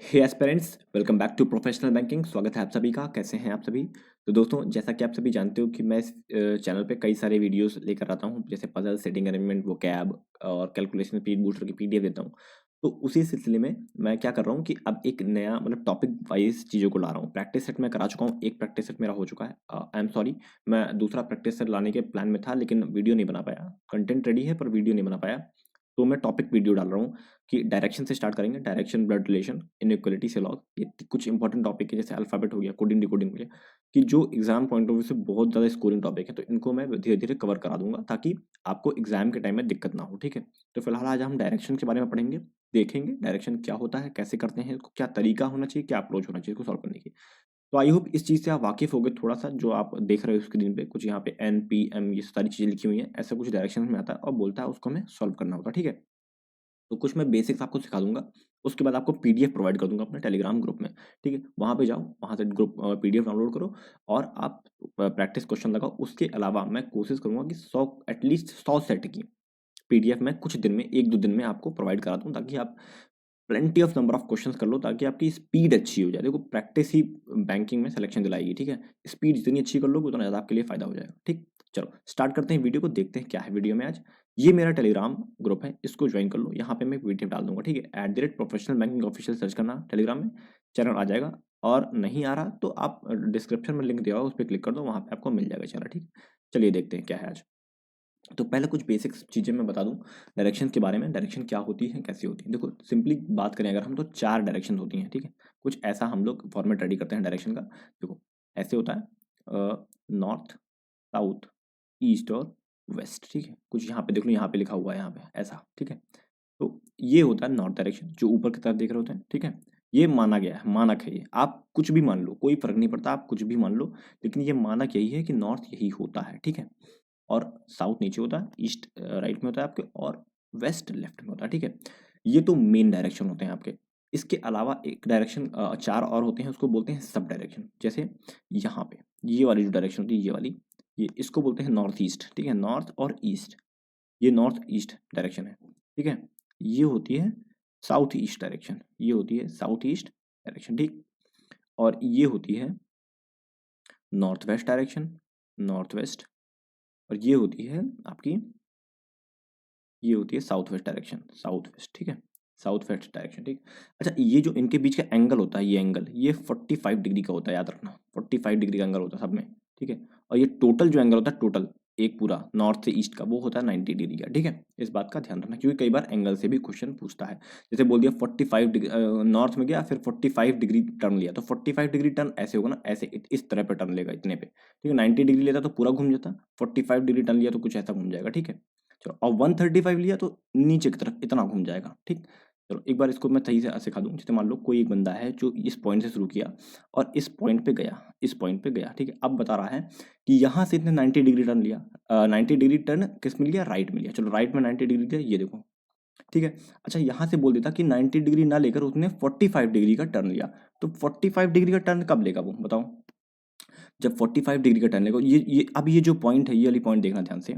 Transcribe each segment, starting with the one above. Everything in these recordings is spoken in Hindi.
Hey aspirants, welcome back to professional banking. स्वागत है आप सभी का। कैसे हैं आप सभी? तो दोस्तों, जैसा कि आप सभी जानते हो कि मैं इस चैनल पे कई सारे वीडियोस लेकर आता हूं, जैसे पजल, सेटिंग अरेंजमेंट, वोकैब और कैलकुलेशन स्पीड बूस्टर की पीडीएफ देता हूं। तो उसी सिलसिले में मैं क्या कर रहा हूं कि अब एक नया मतलब टॉपिक वाइज चीज़ों को ला रहा हूं। प्रैक्टिस सेट मैं करा चुका हूं, एक प्रैक्टिस सेट मेरा हो चुका है। आई एम सॉरी, मैं दूसरा प्रैक्टिस सेट लाने के प्लान में था, लेकिन वीडियो नहीं बना पाया। कंटेंट रेडी है पर वीडियो नहीं बना पाया। तो मैं टॉपिक वीडियो डाल रहा हूँ कि डायरेक्शन से स्टार्ट करेंगे। डायरेक्शन, ब्लड रिलेशन, इनइक्वालिटी से लॉग, ये कुछ इंपॉर्टेंट टॉपिक है, जैसे अल्फाबेट हो गया, कोडिंग डिकोडिंग हो गया, कि जो एग्जाम पॉइंट ऑफ व्यू से बहुत ज़्यादा स्कोरिंग टॉपिक है। तो इनको मैं धीरे धीरे कवर करा दूंगा ताकि आपको एग्जाम के टाइम में दिक्कत ना हो। ठीक है, तो फिलहाल आज हम डायरेक्शन के बारे में पढ़ेंगे, देखेंगे डायरेक्शन क्या होता है, कैसे करते हैं इसको, क्या तरीका होना चाहिए, क्या अप्रोच होना चाहिए इसको सॉल्व करने की। तो आई होप इस चीज़ से आप वाकिफ हो गए थोड़ा सा। जो आप देख रहे हो स्क्रीन पे, कुछ यहाँ पे एन पी एम ये सारी चीज़ें लिखी हुई हैं, ऐसा कुछ डायरेक्शन में आता है और बोलता है उसको हमें सॉल्व करना होता है। ठीक है, तो कुछ मैं बेसिक्स आपको सिखा दूंगा। उसके बाद आपको पीडीएफ प्रोवाइड कर दूंगा अपने टेलीग्राम ग्रुप में। ठीक है, वहाँ पे जाओ, वहाँ से ग्रुप पीडीएफ डाउनलोड करो और आप प्रैक्टिस क्वेश्चन लगाओ। उसके अलावा मैं कोशिश करूंगा कि 100 एटलीस्ट 100 सेट की पीडीएफ मैं कुछ दिन में, एक दो दिन में आपको प्रोवाइड करा दूं, ताकि आप plenty of number of questions कर लो, ताकि आपकी स्पीड अच्छी हो जाए। देखो, प्रैक्टिस ही बैंकिंग में सिलेक्शन दिलाएगी। ठीक है, स्पीड जितनी अच्छी कर लोगे उतना ज़्यादा आपके लिए फायदा हो जाएगा। ठीक, चलो स्टार्ट करते हैं वीडियो को, देखते हैं क्या है वीडियो में आज। ये मेरा टेलीग्राम ग्रुप है, इसको ज्वाइन कर लो। यहाँ पे मैं पीडीएफ डाल दूंगा। ठीक है, @प्रोफेशनल बैंकिंग ऑफिशियल सर्च करना टेलीग्राम में, चैनल आ जाएगा। और नहीं आ रहा तो आप डिस्क्रिप्शन में लिंक दिया होगा, उस पर क्लिक कर दो, वहाँ पे आपको मिल जाएगा चैनल। ठीक, चलिए देखते हैं क्या है आज। तो पहले कुछ बेसिक्स चीज़ें मैं बता दूं डायरेक्शन के बारे में। डायरेक्शन क्या होती है, कैसी होती है? देखो, सिंपली बात करें अगर हम, तो चार डायरेक्शन होती हैं। ठीक है, कुछ ऐसा हम लोग फॉर्मेट रेडी करते हैं डायरेक्शन का। देखो, ऐसे होता है नॉर्थ, साउथ, ईस्ट और वेस्ट। ठीक है, कुछ यहाँ पे देख लो, यहाँ पे लिखा हुआ है, यहाँ पे ऐसा। ठीक है, तो ये होता है नॉर्थ डायरेक्शन, जो ऊपर की तरफ देख रहे होते हैं। ठीक है, ये माना गया है, मानक है ये। आप कुछ भी मान लो, कोई फर्क नहीं पड़ता, आप कुछ भी मान लो, लेकिन ये मानक यही है कि नॉर्थ यही होता है। ठीक है, और साउथ नीचे होता है, ईस्ट राइट में होता है आपके, और वेस्ट लेफ्ट में होता है। ठीक है, ये तो मेन डायरेक्शन होते हैं आपके। इसके अलावा एक डायरेक्शन, चार और होते हैं, उसको बोलते हैं सब डायरेक्शन। जैसे यहाँ पे ये वाली जो डायरेक्शन होती है, ये वाली, ये इसको बोलते हैं नॉर्थ ईस्ट। ठीक है, नॉर्थ और ईस्ट, ये नॉर्थ ईस्ट डायरेक्शन है। ठीक है, ये होती है साउथ ईस्ट डायरेक्शन, ये होती है साउथ ईस्ट डायरेक्शन। ठीक, और ये होती है north west direction, north west. और ये होती है आपकी, ये होती है south west direction, south west. ठीक है, साउथ वेस्ट डायरेक्शन। ठीक, अच्छा, ये जो इनके बीच का एंगल होता है, ये एंगल, ये 45 डिग्री का होता है, याद रखना। 45 डिग्री का एंगल होता है सब में। ठीक है, और ये टोटल जो एंगल होता है, टोटल एक पूरा नॉर्थ से ईस्ट का, वो होता है 90 डिग्री का। ठीक है, इस बात का ध्यान रखना, क्योंकि कई बार एंगल से भी क्वेश्चन पूछता है। जैसे बोल दिया 45 डिग्री नॉर्थ में गया, फिर 45 डिग्री टर्न लिया, तो 45 डिग्री टर्न ऐसे होगा ना, ऐसे इस तरह पे टर्न लेगा, इतने पे। ठीक है, 90 डिग्री लेता तो पूरा घूम जाता, 45 डिग्री टर्न लिया तो कुछ ऐसा घूम जाएगा। ठीक है, चलो, और 135 लिया तो नीचे की तरफ इतना घूम जाएगा। ठीक, चलो एक बार इसको मैं सही से सिखा दूं। जैसे मान लो कोई एक बंदा है जो इस पॉइंट से शुरू किया और इस पॉइंट पे गया, इस पॉइंट पे गया। ठीक है, अब बता रहा है कि यहाँ से इसने 90 डिग्री टर्न लिया। 90 डिग्री टर्न किस में लिया? राइट में लिया। चलो, राइट में 90 डिग्री लिया, ये देखो। ठीक है, अच्छा, यहाँ से बोल देता कि 90 डिग्री ना लेकर उसने 45 डिग्री का टर्न लिया, तो 45 डिग्री का टर्न कब लेगा वो बताओ? जब 45 डिग्री का टर्न लेगा। ये अब ये जो पॉइंट है, ये वाली पॉइंट देखना ध्यान से।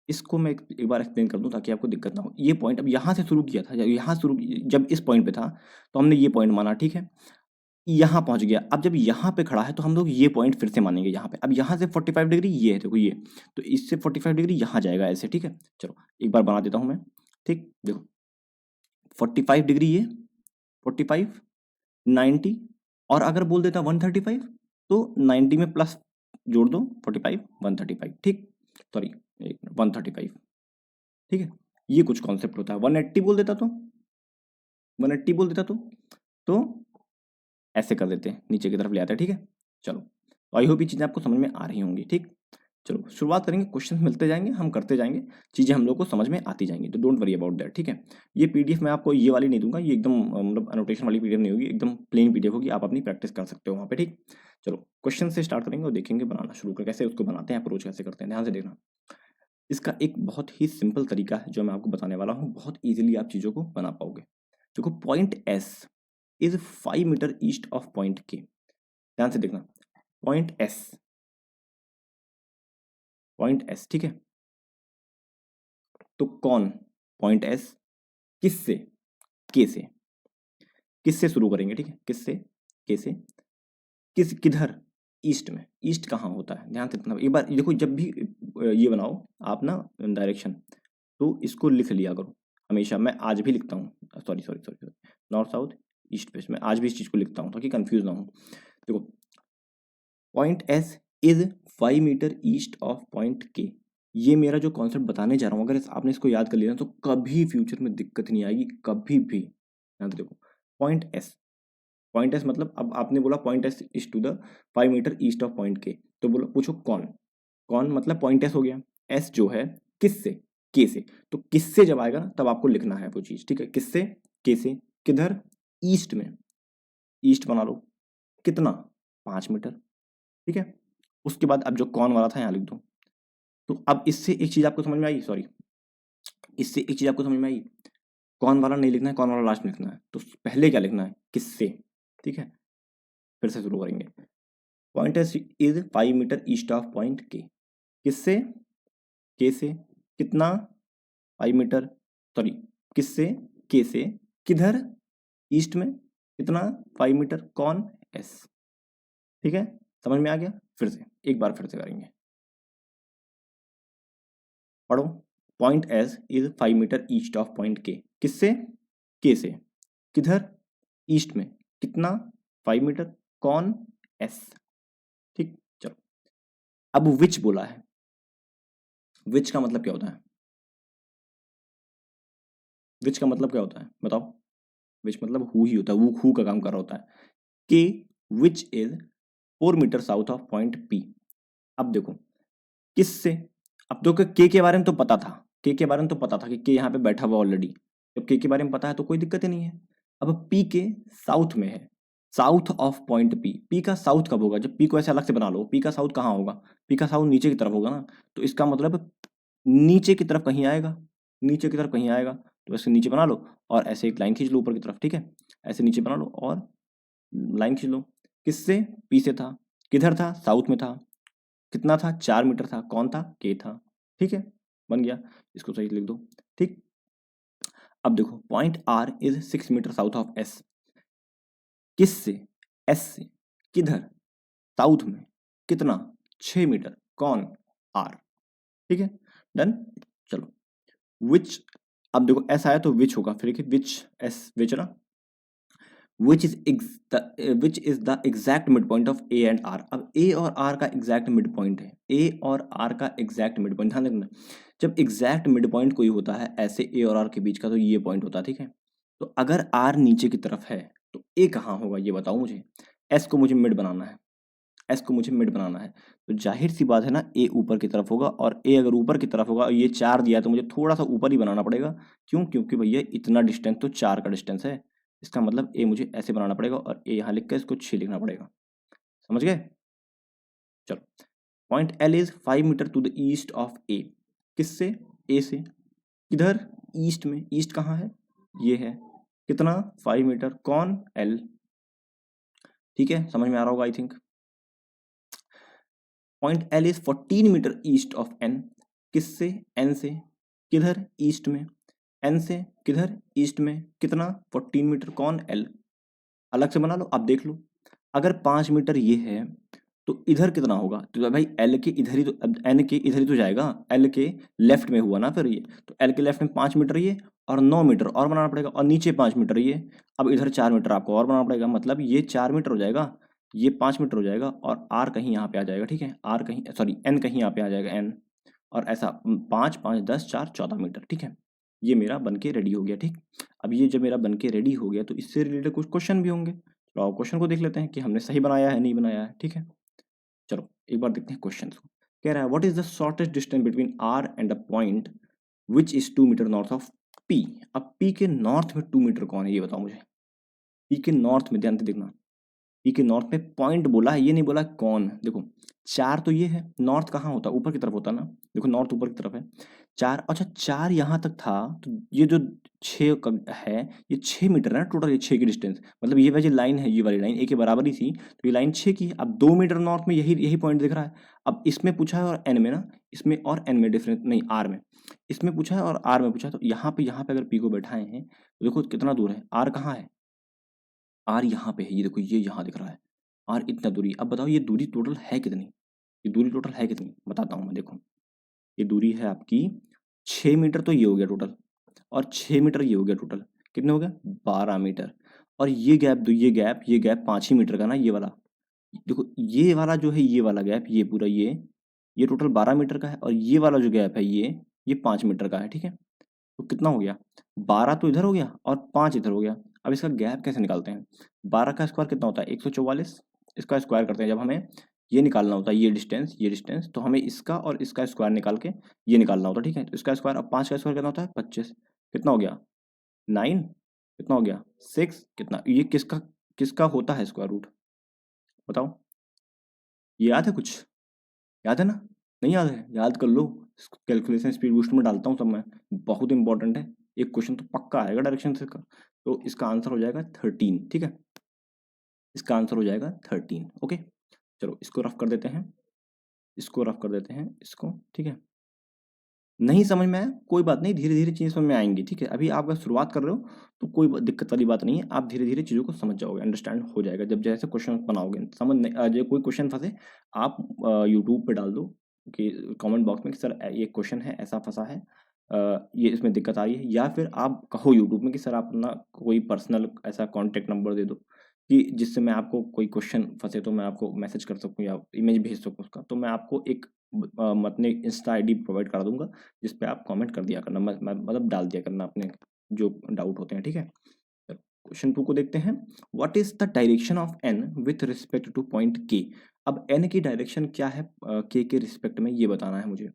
इसको मैं एक बार एक्सप्लेन कर दूं ताकि आपको दिक्कत ना हो। ये पॉइंट अब यहाँ से शुरू किया था, जब यहाँ शुरू, जब इस पॉइंट पे था तो हमने ये पॉइंट माना। ठीक है, यहाँ पहुंच गया, अब जब यहाँ पे खड़ा है तो हम लोग ये पॉइंट फिर से मानेंगे यहाँ पे। अब यहाँ से 45 डिग्री ये है, देखो ये, तो इससे 45 डिग्री यहाँ जाएगा ऐसे। ठीक है, चलो एक बार बना देता हूँ मैं। ठीक, देखो, 45 डिग्री ये, 45, 90, और अगर बोल देता 135, तो 90 में प्लस जोड़ दो 45, 135। ठीक, सॉरी, 135। ठीक है, ये कुछ कॉन्सेप्ट होता है। 180 बोल देता तो, 180 बोल देता तो ऐसे कर देते हैं, नीचे की तरफ ले आते हैं। ठीक है, चलो, तो आई होप ये चीज़ें आपको समझ में आ रही होंगी। ठीक, चलो शुरुआत करेंगे, क्वेश्चन मिलते जाएंगे, हम करते जाएंगे, चीज़ें हम लोग को समझ में आती जाएंगी, तो डोंट वरी अबाउट दैट। ठीक है, ये पीडीएफ मैं आपको ये वाली नहीं दूंगा, ये एकदम मतलब अनोटेशन वाली पीडीएफ नहीं होगी, एकदम प्लेन पीडीएफ होगी, आप अपनी प्रैक्टिस कर सकते हो वहाँ पे। ठीक, चलो क्वेश्चन से स्टार्ट करेंगे और देखेंगे बनाना शुरू कर कैसे उसको बनाते हैं, अप्रोच कैसे करते हैं, ध्यान से देखना। इसका एक बहुत ही सिंपल तरीका है जो मैं आपको बताने वाला हूँ, बहुत ईजिली आप चीज़ों को बना पाओगे। देखो, point S is 5 metre east of point K. ध्यान से देखना, पॉइंट एस, पॉइंट एस। ठीक है, तो कौन? पॉइंट एस किससे? के से। किससे शुरू करेंगे, ठीक है, किससे, कैसे, किधर, ईस्ट में। ईस्ट कहाँ होता है, ध्यान से इतना एक बार देखो, जब भी ये बनाओ आप ना डायरेक्शन, तो इसको लिख लिया करो हमेशा। मैं आज भी लिखता हूँ, sorry sorry sorry, north south east west, मैं आज भी इस चीज़ को लिखता हूँ ताकि कंफ्यूज ना हो। देखो, point S is 5 metre east of point K. ये मेरा जो कॉन्सेप्ट बताने जा रहा हूँ, अगर आपने इसको याद कर लिया ना, तो कभी फ्यूचर में दिक्कत नहीं आएगी, कभी भी। ध्यान से देखो, पॉइंट एस, पॉइंट एस मतलब, अब आपने बोला point S is to the 5 metre east of point K, तो बोलो, पूछो कौन, कौन मतलब पॉइंट एस हो गया, एस जो है किससे, के से। तो किससे जब आएगा तब आपको लिखना है वो चीज, ठीक है, किससे, के से, किधर, ईस्ट में, ईस्ट बना लो, कितना, 5 मीटर, ठीक है। उसके बाद अब जो कौन वाला था यहाँ लिख दो। तो अब इससे एक चीज आपको समझ में आई, सॉरी, इससे एक चीज आपको समझ में आई, कौन वाला नहीं लिखना है, कौन वाला लास्ट में लिखना है। तो पहले क्या लिखना है, किससे, ठीक है। फिर से शुरू करेंगे, point is 5 metre east of point K, किससे, के से, कितना, 5 मीटर, सॉरी, किससे, के से, किधर, ईस्ट में, कितना, 5 मीटर, कौन, एस, ठीक है। समझ में आ गया। फिर से एक बार फिर से करेंगे, पढ़ो, point S is 5 metre east of point K, किससे, के से, किधर, ईस्ट में, कितना, 5 मीटर, कौन, एस, ठीक। चलो, अब विच बोला है, विच का मतलब क्या होता है, विच का मतलब क्या होता है बताओ। विच मतलब हु ही होता है, वो हु का काम कर रहा होता है। K which is 4 metre south of point P. अब देखो, किससे, अब तो के बारे में तो पता था, के बारे में तो पता था कि के यहाँ पे बैठा हुआ ऑलरेडी। जब के बारे में पता है तो कोई दिक्कत ही नहीं है। अब पी के साउथ में है, south of point P, P का साउथ कब होगा, जब पी को ऐसे अलग से बना लो, पी का साउथ कहाँ होगा, पी का साउथ नीचे की तरफ होगा ना। तो इसका मतलब नीचे की तरफ कहीं आएगा, नीचे की तरफ कहीं आएगा, तो ऐसे नीचे बना लो और ऐसे एक लाइन खींच लो ऊपर की तरफ, ठीक है। ऐसे नीचे बना लो और लाइन खींच लो, किससे, पी से था, किधर था, साउथ में था, कितना था, 4 मीटर था, कौन था, के था, ठीक है। बन गया, इसको सही लिख दो, ठीक। अब देखो, point R is 6 metre south of S, किससे, एस से, किधर, साउथ में, कितना, 6 मीटर, कौन, आर, ठीक है। डन। चलो, विच, अब देखो एस आया तो विच होगा, फिर देखिए विच, एस विच ना, which is the exact mid point of A and R. अब ए और आर का एग्जैक्ट मिड पॉइंट है, ए और आर का एग्जैक्ट मिड पॉइंट, ध्यान रखना, जब एग्जैक्ट मिड पॉइंट कोई होता है ऐसे ए और आर के बीच का, तो ये पॉइंट होता है, ठीक है। तो अगर आर नीचे की तरफ है तो ए कहाँ होगा ये बताओ मुझे। एस को मुझे मिड बनाना है, एस को मुझे मिड बनाना है, तो जाहिर सी बात है ना, ए ऊपर की तरफ होगा, और ए अगर ऊपर की तरफ होगा और ये 4 दिया है तो मुझे थोड़ा सा ऊपर ही बनाना पड़ेगा। क्यों, क्योंकि भैया इतना डिस्टेंस तो 4 का डिस्टेंस है, इसका मतलब ए मुझे ऐसे बनाना पड़ेगा और ए यहाँ लिख कर इसको 6 लिखना पड़ेगा। समझ गए। चलो, point L is 5 metre to the east of A, किससे, ए से, किधर, ईस्ट में, ईस्ट कहाँ है, ये है, कितना, 5 मीटर, कौन, एल, ठीक है। समझ में आ रहा होगा I think. Point L is 14 metre east of N, किससे, एन से, किधर, ईस्ट में, एन से, किधर, ईस्ट में, कितना, 14 मीटर, कौन, एल। अलग से बना लो, आप देख लो, अगर 5 मीटर ये है तो इधर कितना होगा, तो भाई एल के इधर ही तो, एन के इधर ही तो जाएगा, एल के लेफ्ट में हुआ ना फिर ये, तो एल के लेफ्ट में 5 मीटर ये, और 9 मीटर और बनाना पड़ेगा, और नीचे 5 मीटर ये, अब इधर 4 मीटर आपको और बनाना पड़ेगा, मतलब ये 4 मीटर हो जाएगा, ये 5 मीटर हो जाएगा, और आर कहीं यहाँ पे आ जाएगा, ठीक है, आर कहीं, सॉरी एन कहीं यहाँ पे आ जाएगा, एन, और ऐसा 5 5 10 4 14 मीटर, ठीक है। ये मेरा बन के रेडी हो गया, ठीक। अब ये जब मेरा बन के रेडी हो गया तो इससे रिलेटेड कुछ क्वेश्चन भी होंगे, तो आओ क्वेश्चन को देख लेते हैं कि हमने सही बनाया है नहीं बनाया है, ठीक है। चलो एक बार देखते हैं क्वेश्चन को। कह रहा है what is the shortest distance between R and a point which is 2 metre north of P. अब पी के नॉर्थ में 2 मीटर कौन है ये बताओ मुझे। पी के नॉर्थ में, ध्यान से देखना, पी के नॉर्थ में पॉइंट बोला है, ये नहीं बोला कौन। देखो 4 तो ये है, नॉर्थ कहाँ होता है, ऊपर की तरफ होता है ना, देखो नॉर्थ ऊपर की तरफ है, 4, अच्छा 4 यहाँ तक था, तो ये जो 6 है, ये 6 मीटर है ना टोटल, ये 6 की डिस्टेंस, मतलब ये वाली लाइन है, ये वाली लाइन ए के बराबर ही थी, तो ये लाइन 6 की है। अब 2 मीटर नॉर्थ में यही यही पॉइंट दिख रहा है। अब इसमें पूछा है और एन में ना, इसमें और एन में डिफरेंस नहीं, आर में, इसमें पूछा है और आर में पूछा है, तो यहाँ पे अगर पी को बैठाए हैं तो देखो कितना दूर है, आर कहाँ है, आर यहाँ पे है, ये देखो ये यहाँ दिख रहा है, आर इतना दूरी। अब बताओ ये दूरी टोटल है कितनी, ये दूरी टोटल है कितनी बताता हूँ मैं। देखो ये दूरी है आपकी 6 मीटर, तो ये हो गया टोटल, और 6 मीटर ये हो गया टोटल, कितने हो गया 12 मीटर। और ये गैप 5 ही मीटर का ना, ये वाला देखो, ये वाला जो है, ये वाला गैप, ये पूरा ये टोटल 12 मीटर का है, और ये वाला जो गैप है ये 5 मीटर का है, ठीक है। तो कितना हो गया, 12 तो इधर हो गया और 5 इधर हो गया। अब इसका गैप कैसे निकालते हैं, 12 का स्क्वायर कितना होता है 144, इसका स्क्वायर करते हैं जब हमें ये निकालना होता है, ये डिस्टेंस, तो हमें इसका और इसका स्क्वायर निकाल के ये निकालना होता है, ठीक है। तो इसका स्क्वायर, अब 5 का स्क्वायर कितना होता है 25, कितना हो गया 9, कितना हो गया 6, कितना, ये किसका किसका होता है स्क्वायर रूट, बताओ। ये याद है कुछ, याद है ना, नहीं याद है, याद कर लो। कैलकुलेशन स्पीड बूस्ट में डालता हूँ सब मैं, बहुत इंपॉर्टेंट है। एक क्वेश्चन तो पक्का आएगा डायरेक्शन से का। तो इसका आंसर हो जाएगा 13, ठीक है। इसका आंसर हो जाएगा 13, ओके। चलो इसको रफ कर देते हैं, इसको रफ कर देते हैं, इसको, ठीक है। नहीं समझ में आया कोई बात नहीं, धीरे धीरे चीज़ें समझ में आएंगी, ठीक है। अभी आप अगर शुरुआत कर रहे हो तो कोई दिक्कत वाली बात नहीं है, आप धीरे धीरे चीज़ों को समझ जाओगे, अंडरस्टैंड हो जाएगा जब जैसे क्वेश्चन बनाओगे। समझ नहीं जो कोई क्वेश्चन फंसे, आप यूट्यूब पे डाल दो कि कमेंट बॉक्स में कि सर ये क्वेश्चन है ऐसा फंसा है, ये इसमें दिक्कत आ रही है, या फिर आप कहो यूट्यूब में कि सर आप अपना कोई पर्सनल ऐसा कॉन्टैक्ट नंबर दे दो कि जिससे मैं आपको कोई क्वेश्चन फंसे तो मैं आपको मैसेज कर सकूँ या इमेज भेज सकूँ उसका, तो मैं आपको एक अपने इंस्टा आईडी प्रोवाइड करा दूंगा, जिस पे आप कमेंट कर दिया करना, मतलब डाल दिया करना अपने जो डाउट होते हैं, ठीक है। क्वेश्चन 2 को देखते हैं, what is the direction of N with respect to point K. अब एन की डायरेक्शन क्या है के रिस्पेक्ट में, ये बताना है मुझे।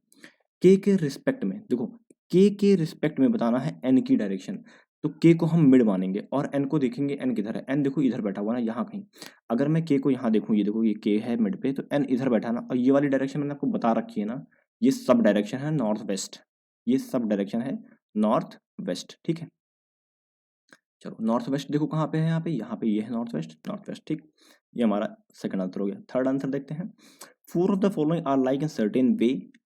के रिस्पेक्ट में देखो, के रिस्पेक्ट में बताना है एन की डायरेक्शन। तो के को हम मिड मानेंगे और एन को देखेंगे, एन किधर है, एन देखो इधर बैठा हुआ ना, यहाँ कहीं। अगर मैं के को यहाँ देखूँ, ये देखो ये के है मिड पे, तो एन इधर बैठा ना, और ये वाली डायरेक्शन मैंने आपको बता रखी है ना, ये सब डायरेक्शन है नॉर्थ वेस्ट, ये सब डायरेक्शन है नॉर्थ वेस्ट, ठीक है। चलो नॉर्थ वेस्ट देखो कहाँ पे है, यहाँ पे ये है नॉर्थ वेस्ट, ठीक। ये हमारा सेकंड आंसर हो गया। थर्ड आंसर देखते हैं, four of the following are like in certain way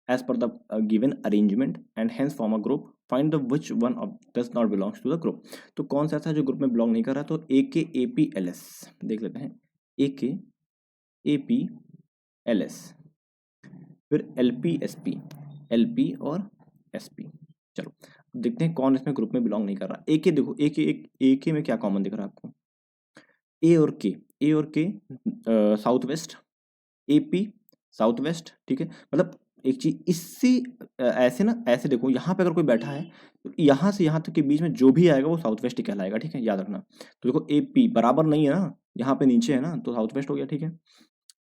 as per the given arrangement and hence form a group, find the which one of does not belongs to the group. तो कौन सा ऐसा है जो ग्रुप में बिलोंग नहीं कर रहा, तो ए के ए पी एल एस देख लेते हैं, ए के ए पी एल एस, फिर L P S P, L P और एस पी। चलो देखते हैं कौन इसमें ग्रुप में बिलोंग नहीं कर रहा। ए के देखो, ए के में क्या कॉमन दिख रहा है आपको, ए और के, ए और के south west, A P south west, ठीक है। मतलब एक चीज इससे ऐसे ना, ऐसे देखो यहाँ पे अगर कोई बैठा है तो यहाँ से यहाँ तक के बीच में जो भी आएगा वो साउथ वेस्ट ही कहलाएगा, ठीक है, याद रखना। तो देखो ए पी बराबर नहीं है ना, यहाँ पे नीचे है ना, तो साउथ वेस्ट हो गया, ठीक है।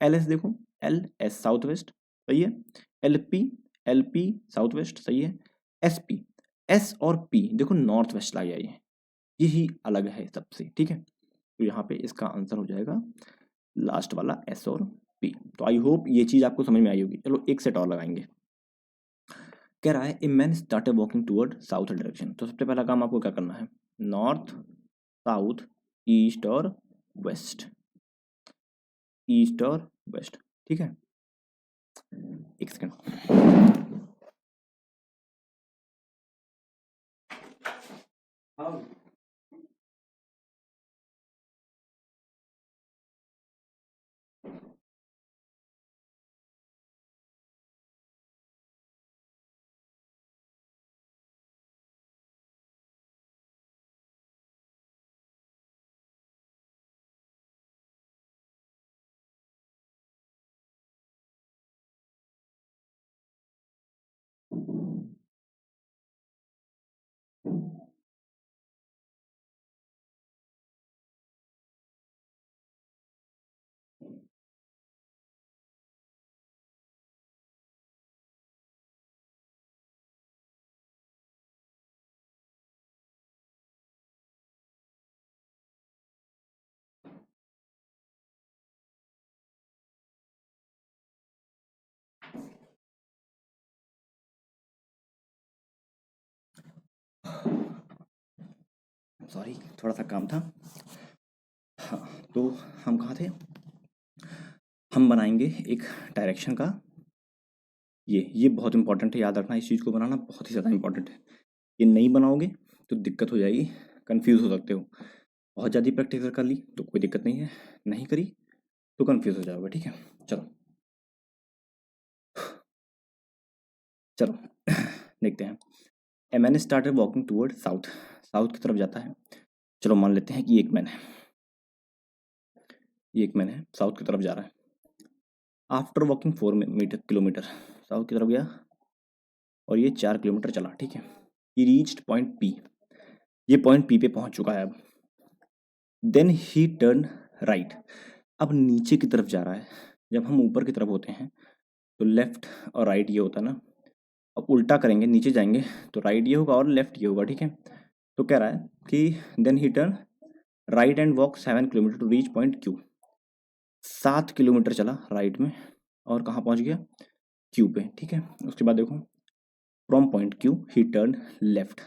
एल एस देखो, एल एस साउथ वेस्ट, सही है। एल पी साउथ वेस्ट, सही है। एस पी, एस और पी देखो नॉर्थ वेस्ट ला गया, ये यही अलग है सबसे, ठीक है। तो यहाँ पे इसका आंसर हो जाएगा लास्ट वाला एस और पी। तो आई होप ये चीज आपको समझ में आई होगी। चलो एक सेट और लगाएंगे। कह रहा है a man started walking toward south direction, तो सबसे पहला काम आपको क्या करना है, नॉर्थ, साउथ, ईस्ट और वेस्ट, ईस्ट और वेस्ट, ठीक है। एक सेकंड, सॉरी थोड़ा सा काम था। हाँ, तो हम कहाँ थे, हम बनाएंगे एक डायरेक्शन का, ये बहुत इंपॉर्टेंट है, याद रखना इस चीज़ को बनाना बहुत ही ज़्यादा इंपॉर्टेंट है। ये नहीं बनाओगे तो दिक्कत हो जाएगी, कंफ्यूज हो सकते हो। बहुत ज़्यादा प्रैक्टिस कर ली तो कोई दिक्कत नहीं है, नहीं करी तो कंफ्यूज हो जाओगे, ठीक है। चलो चलो देखते हैं। A man started walking toward south, south की तरफ जाता है। चलो मान लेते हैं कि एक मैन है, ये एक मैन है, साउथ की तरफ जा रहा है। आफ्टर वॉकिंग 4 किलोमीटर साउथ की तरफ गया और ये 4 किलोमीटर चला, ठीक है। ही रीच्ड पॉइंट पी, ये पॉइंट पी पे पहुंच चुका है अब। देन ही टर्न राइट, अब नीचे की तरफ जा रहा है। जब हम ऊपर की तरफ होते हैं तो लेफ्ट और राइट ये होता है ना, अब उल्टा करेंगे, नीचे जाएंगे तो राइट ये होगा और लेफ्ट ये होगा, ठीक है। तो कह रहा है कि then he turn right and walk 7 kilometre to reach point Q, 7 kilometre चला राइट में और कहाँ पहुंच गया, क्यू पे, ठीक है। उसके बाद देखो from point Q he turn left,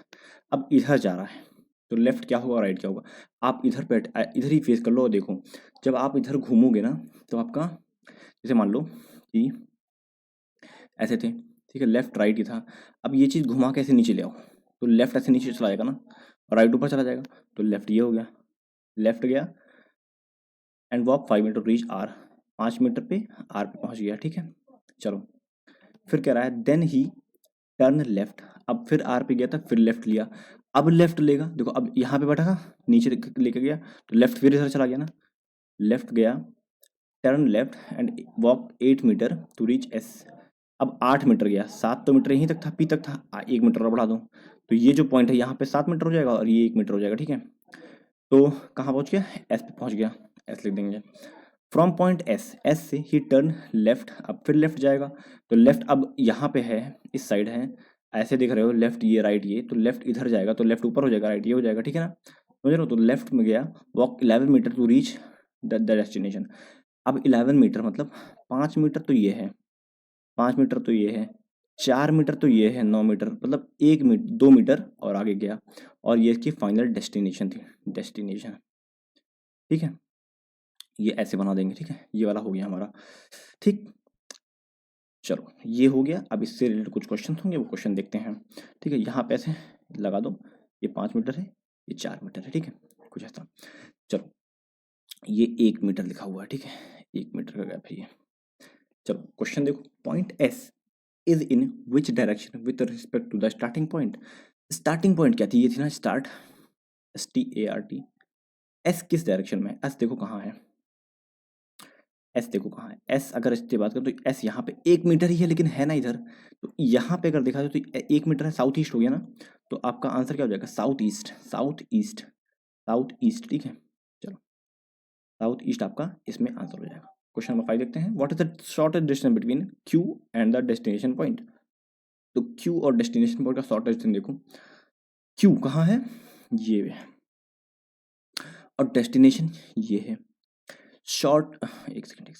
अब इधर जा रहा है तो लेफ्ट क्या होगा राइट क्या होगा, आप इधर पे इधर ही फेस कर लो और देखो। जब आप इधर घूमोगे ना तो आपका, जैसे मान लो कि ऐसे थे, ठीक है, लेफ्ट राइट ही था। अब ये चीज़ घुमा के ऐसे नीचे ले आओ तो लेफ्ट ऐसे नीचे चला जाएगा ना और राइट ऊपर चला जाएगा, तो लेफ्ट ये हो गया, लेफ्ट गया and walk 5 metre reach R, 5 metre पे आर पे पहुंच गया, ठीक है। चलो फिर कह रहा है देन ही टर्न लेफ्ट, अब फिर आर पे गया था फिर लेफ्ट लिया, अब लेफ्ट लेगा, देखो अब यहाँ पे बैठा था नीचे लेके गया तो लेफ्ट फिर इधर चला गया ना, लेफ्ट गया, turn left and walk 8 metre to reach S, अब 8 मीटर गया, 7 तो मीटर यहीं तक था, पी तक था, 1 मीटर और बढ़ा दो तो ये जो पॉइंट है यहाँ पे 7 मीटर हो जाएगा और ये 1 मीटर हो जाएगा, ठीक है। तो कहाँ पहुँच गया, एस पे पहुँच गया, एस लिख देंगे। फ्रॉम पॉइंट एस, एस से ही टर्न लेफ्ट, अब फिर लेफ्ट जाएगा तो लेफ्ट अब यहाँ पे है, इस साइड है, ऐसे देख रहे हो लेफ्ट ये राइट ये, तो लेफ्ट इधर जाएगा तो लेफ्ट ऊपर हो जाएगा राइट ये हो जाएगा, ठीक है ना, समझ रहे हो। तो लेफ्ट में गया, walk 11 metre to reach the destination, अब 11 मीटर मतलब 5 मीटर तो ये है, 5 मीटर तो ये है, 4 मीटर तो ये है, 9 मीटर मतलब 1 मीटर 2 मीटर और आगे गया और ये इसकी फाइनल डेस्टिनेशन थी, डेस्टिनेशन, ठीक है। ये ऐसे बना देंगे, ठीक है, ये वाला हो गया हमारा, ठीक। चलो ये हो गया, अब इससे रिलेटेड कुछ क्वेश्चन होंगे वो क्वेश्चन देखते हैं, ठीक है। यहाँ पे ऐसे लगा दो, ये 5 मीटर है, ये 4 मीटर है, ठीक है, कुछ ऐसा। चलो ये 1 मीटर लिखा हुआ है, ठीक है, 1 मीटर का गैप है ये। चलो क्वेश्चन देखो, point S is in which direction with respect to the starting point, starting point क्या थी, ये थी ना स्टार्ट, START, एस किस डायरेक्शन में, एस देखो कहाँ है, एस देखो कहाँ है, एस अगर इससे बात करें तो एस यहाँ पे 1 मीटर ही है लेकिन है ना इधर, तो यहाँ पे अगर देखा जाए तो 1 मीटर है, साउथ ईस्ट हो गया ना, तो आपका आंसर क्या हो जाएगा, south east, south east, south east, ठीक है। चलो साउथ ईस्ट आपका इसमें आंसर हो जाएगा। क्वेश्चन नंबर 5 देखते हैं, what is the shortest distance between Q and the destination point, तो क्यू और डेस्टिनेशन पॉइंट का शॉर्टेस्ट डिस्टेंस देखो, क्यू कहाँ है, ये है, और डेस्टिनेशन ये है। शॉर्ट, एक सेकंड,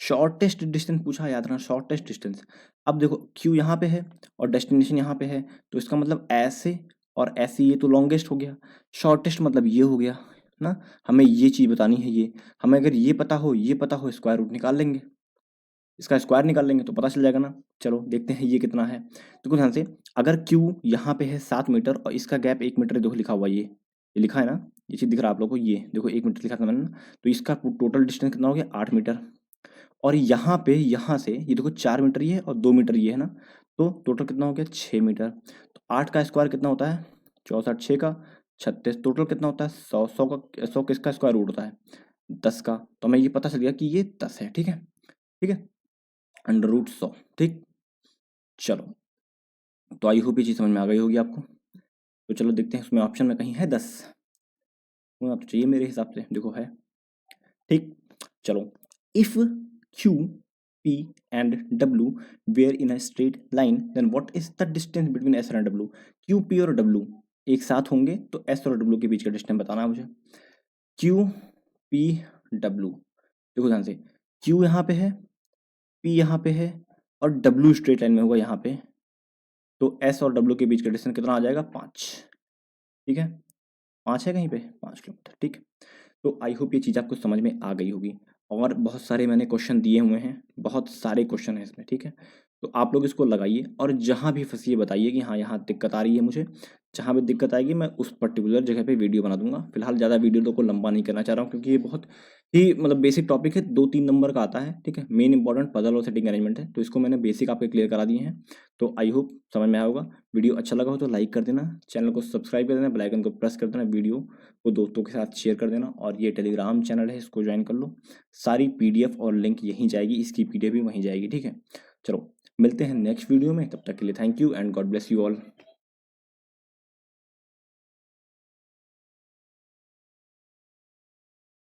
शॉर्टेस्ट डिस्टेंस पूछा, याद रखना शॉर्टेस्ट डिस्टेंस। अब देखो क्यू यहाँ पे है और डेस्टिनेशन यहाँ पे है, तो इसका मतलब ऐसे और ऐसे, ये तो लॉन्गेस्ट हो गया, शॉर्टेस्ट मतलब ये हो गया ना। हमें ये चीज़ बतानी है, ये हमें अगर ये पता हो, ये पता हो, स्क्वायर रूट निकाल लेंगे, इसका स्क्वायर निकाल लेंगे तो पता चल जाएगा ना। चलो देखते हैं ये कितना है, तो ध्यान से, अगर क्यू यहाँ पे है 7 मीटर और इसका गैप 1 मीटर, देखो लिखा हुआ ये लिखा है ना, ये चीज़ दिख रहा है आप लोगों को, ये देखो 1 मीटर लिखा था मैंने ना, तो इसका टोटल डिस्टेंस कितना हो गया, 8 मीटर। और यहाँ पे यहाँ से ये देखो 4 मीटर ये है और 2 मीटर ये है ना, तो टोटल कितना हो गया, 6 मीटर। तो 8 का स्क्वायर कितना होता है, 64, 6 का 36, टोटल कितना होता है, 100, 100 का 100 किसका स्क्वायर रूट होता है, 10 का। तो हमें ये पता चल गया कि ये 10 है, ठीक है, ठीक है, √100, ठीक। चलो तो आई होप ये चीज़ समझ में आ गई होगी आपको। तो चलो देखते हैं उसमें ऑप्शन में कहीं है 10, होना तो चाहिए मेरे हिसाब से, देखो है, ठीक। चलो if Q, P and W were in a straight line, then what is the distance between S and W? Q, P और W एक साथ होंगे तो S और W के बीच का डिस्टेंस बताना है मुझे। Q, P, W, देखो ध्यान से, Q यहाँ पे है, P यहाँ पे है और W स्ट्रेट लाइन में होगा यहाँ पे, तो S और W के बीच का डिस्टेंस कितना आ जाएगा, 5, ठीक है, 5 है कहीं पे, 5 किलोमीटर, ठीक। तो आई होप ये चीज़ आपको समझ में आ गई होगी, और बहुत सारे मैंने क्वेश्चन दिए हुए हैं, बहुत सारे क्वेश्चन हैं इसमें, ठीक है। तो आप लोग इसको लगाइए और जहाँ भी फँसिए बताइए कि हाँ, यहाँ दिक्कत आ रही है मुझे। जहाँ भी दिक्कत आएगी मैं उस पर्टिकुलर जगह पे वीडियो बना दूँगा। फिलहाल ज़्यादा वीडियो को लंबा नहीं करना चाह रहा हूँ क्योंकि ये बहुत ही मतलब बेसिक टॉपिक है, 2-3 नंबर का आता है, ठीक है? मेन इंपॉर्टेंट पज़ल और सेटिंग अरेंजमेंट है, तो इसको मैंने बेसिक आपके क्लियर करा दिए हैं। तो आई होप समझ में आया होगा। वीडियो अच्छा लगा हो तो लाइक कर देना, चैनल को सब्सक्राइब कर देना, बेल आइकन को प्रेस कर देना, वीडियो को दोस्तों के साथ शेयर कर देना और ये टेलीग्राम चैनल है, इसको ज्वाइन कर लो। सारी पीडीएफ और लिंक यहीं जाएगी, इसकी पीडीएफ भी वहीं जाएगी, ठीक है? चलो मिलते हैं नेक्स्ट वीडियो में, तब तक के लिए thank you and God bless you all.